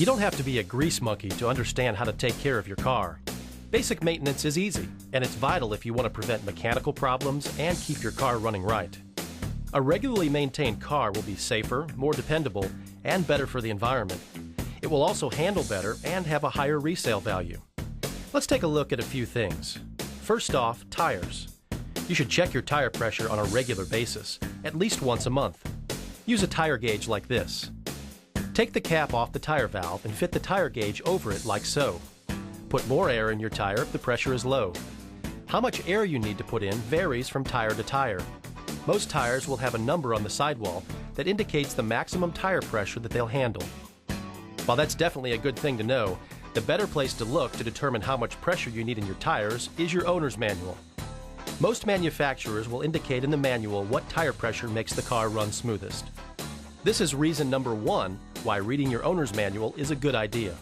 You don't have to be a grease monkey to understand how to take care of your car. Basic maintenance is easy, and it's vital if you want to prevent mechanical problems and keep your car running right. A regularly maintained car will be safer, more dependable, and better for the environment. It will also handle better and have a higher resale value. Let's take a look at a few things. First off, tires. You should check your tire pressure on a regular basis, at least once a month. Use a tire gauge like this. Take the cap off the tire valve and fit the tire gauge over it like so. Put more air in your tire if the pressure is low. How much air you need to put in varies from tire to tire. Most tires will have a number on the sidewall that indicates the maximum tire pressure that they'll handle. While that's definitely a good thing to know, the better place to look to determine how much pressure you need in your tires is your owner's manual. Most manufacturers will indicate in the manual what tire pressure makes the car run smoothest. This is reason number 1 why reading your owner's manual is a good idea.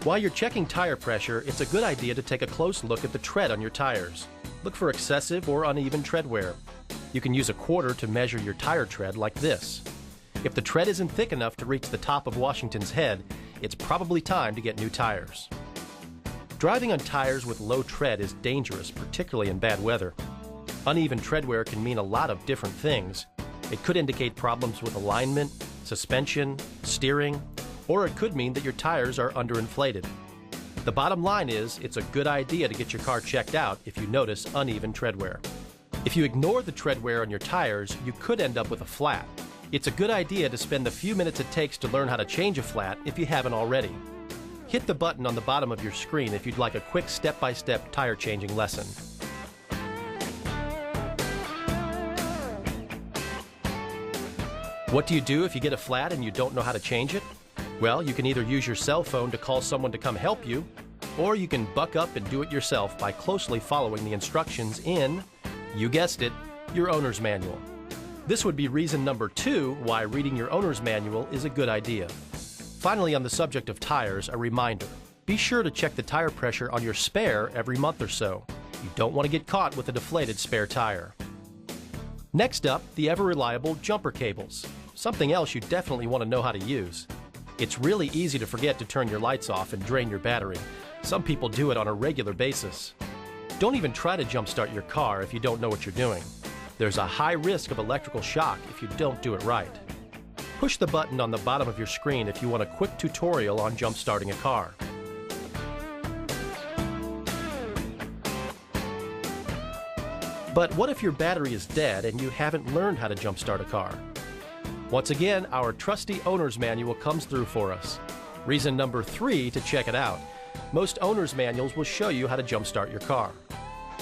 While you're checking tire pressure, it's a good idea to take a close look at the tread on your tires. Look for excessive or uneven tread wear. You can use a quarter to measure your tire tread like this. If the tread isn't thick enough to reach the top of Washington's head, it's probably time to get new tires. Driving on tires with low tread is dangerous, particularly in bad weather. Uneven tread wear can mean a lot of different things. It could indicate problems with alignment, suspension, steering, or it could mean that your tires are underinflated. The bottom line is, it's a good idea to get your car checked out if you notice uneven tread wear. If you ignore the tread wear on your tires, you could end up with a flat. It's a good idea to spend the few minutes it takes to learn how to change a flat if you haven't already. Hit the button on the bottom of your screen if you'd like a quick step-by-step tire changing lesson. What do you do if you get a flat and you don't know how to change it? Well, you can either use your cell phone to call someone to come help you, or you can buck up and do it yourself by closely following the instructions in, you guessed it, your owner's manual. This would be reason number 2 why reading your owner's manual is a good idea. Finally, on the subject of tires, a reminder. Be sure to check the tire pressure on your spare every month or so. You don't want to get caught with a deflated spare tire. Next up, the ever-reliable jumper cables. Something else you definitely want to know how to use. It's really easy to forget to turn your lights off and drain your battery. Some people do it on a regular basis. Don't even try to jumpstart your car if you don't know what you're doing. There's a high risk of electrical shock if you don't do it right. Push the button on the bottom of your screen if you want a quick tutorial on jump-starting a car. But what if your battery is dead and you haven't learned how to jump-start a car? Once again, our trusty owner's manual comes through for us. Reason number 3 to check it out. Most owner's manuals will show you how to jump-start your car.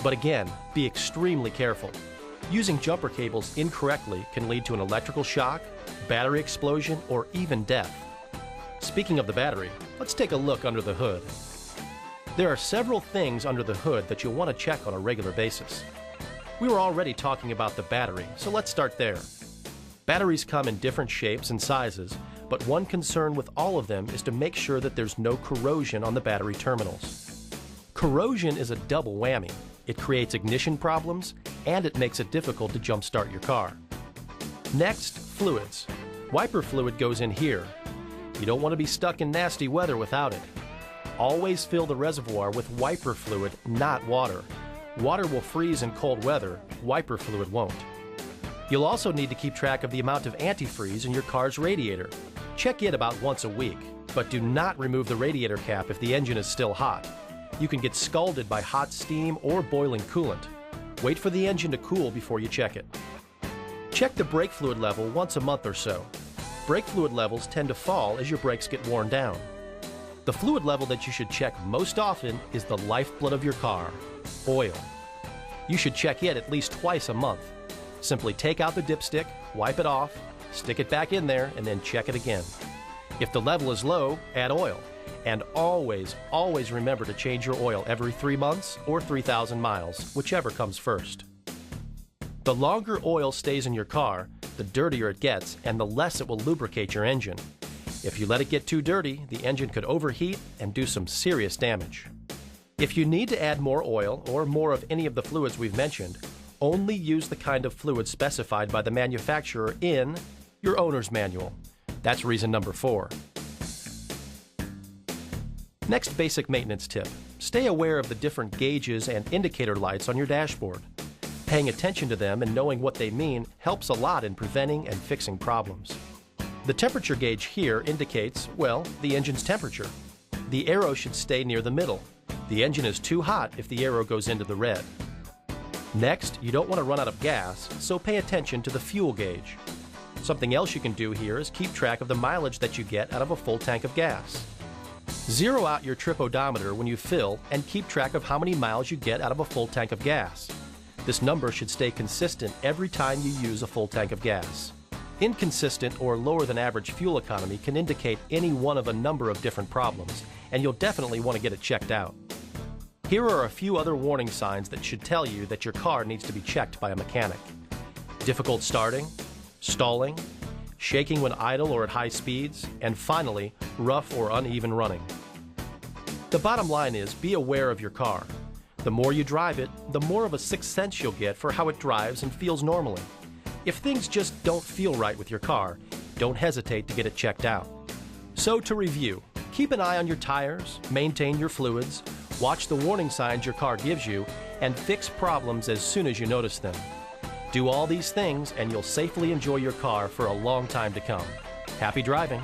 But again, be extremely careful. Using jumper cables incorrectly can lead to an electrical shock, battery explosion, or even death. Speaking of the battery, let's take a look under the hood. There are several things under the hood that you'll want to check on a regular basis. We were already talking about the battery, so let's start there. Batteries come in different shapes and sizes, but one concern with all of them is to make sure that there's no corrosion on the battery terminals. Corrosion is a double whammy. It creates ignition problems, and it makes it difficult to jumpstart your car. Next, fluids. Wiper fluid goes in here. You don't want to be stuck in nasty weather without it. Always fill the reservoir with wiper fluid, not water. Water will freeze in cold weather, wiper fluid won't. You'll also need to keep track of the amount of antifreeze in your car's radiator. Check it about once a week, but do not remove the radiator cap if the engine is still hot. You can get scalded by hot steam or boiling coolant. Wait for the engine to cool before you check it. Check the brake fluid level once a month or so. Brake fluid levels tend to fall as your brakes get worn down. The fluid level that you should check most often is the lifeblood of your car, oil. You should check it at least twice a month. Simply take out the dipstick, wipe it off, stick it back in there, and then check it again. If the level is low, add oil. And always, always remember to change your oil every 3 months or 3,000 miles, whichever comes first. The longer oil stays in your car, the dirtier it gets and the less it will lubricate your engine. If you let it get too dirty, the engine could overheat and do some serious damage. If you need to add more oil or more of any of the fluids we've mentioned, only use the kind of fluid specified by the manufacturer in your owner's manual. That's reason number 4. Next basic maintenance tip. Stay aware of the different gauges and indicator lights on your dashboard. Paying attention to them and knowing what they mean helps a lot in preventing and fixing problems. The temperature gauge here indicates, well, the engine's temperature. The arrow should stay near the middle. The engine is too hot if the arrow goes into the red. Next, you don't want to run out of gas, so pay attention to the fuel gauge. Something else you can do here is keep track of the mileage that you get out of a full tank of gas. Zero out your trip odometer when you fill and keep track of how many miles you get out of a full tank of gas. This number should stay consistent every time you use a full tank of gas. Inconsistent or lower than average fuel economy can indicate any one of a number of different problems, and you'll definitely want to get it checked out. Here are a few other warning signs that should tell you that your car needs to be checked by a mechanic. Difficult starting, stalling, shaking when idle or at high speeds, and finally, rough or uneven running. The bottom line is, be aware of your car. The more you drive it, the more of a sixth sense you'll get for how it drives and feels normally. If things just don't feel right with your car, don't hesitate to get it checked out. So to review, keep an eye on your tires, maintain your fluids, watch the warning signs your car gives you, and fix problems as soon as you notice them. Do all these things and you'll safely enjoy your car for a long time to come. Happy driving!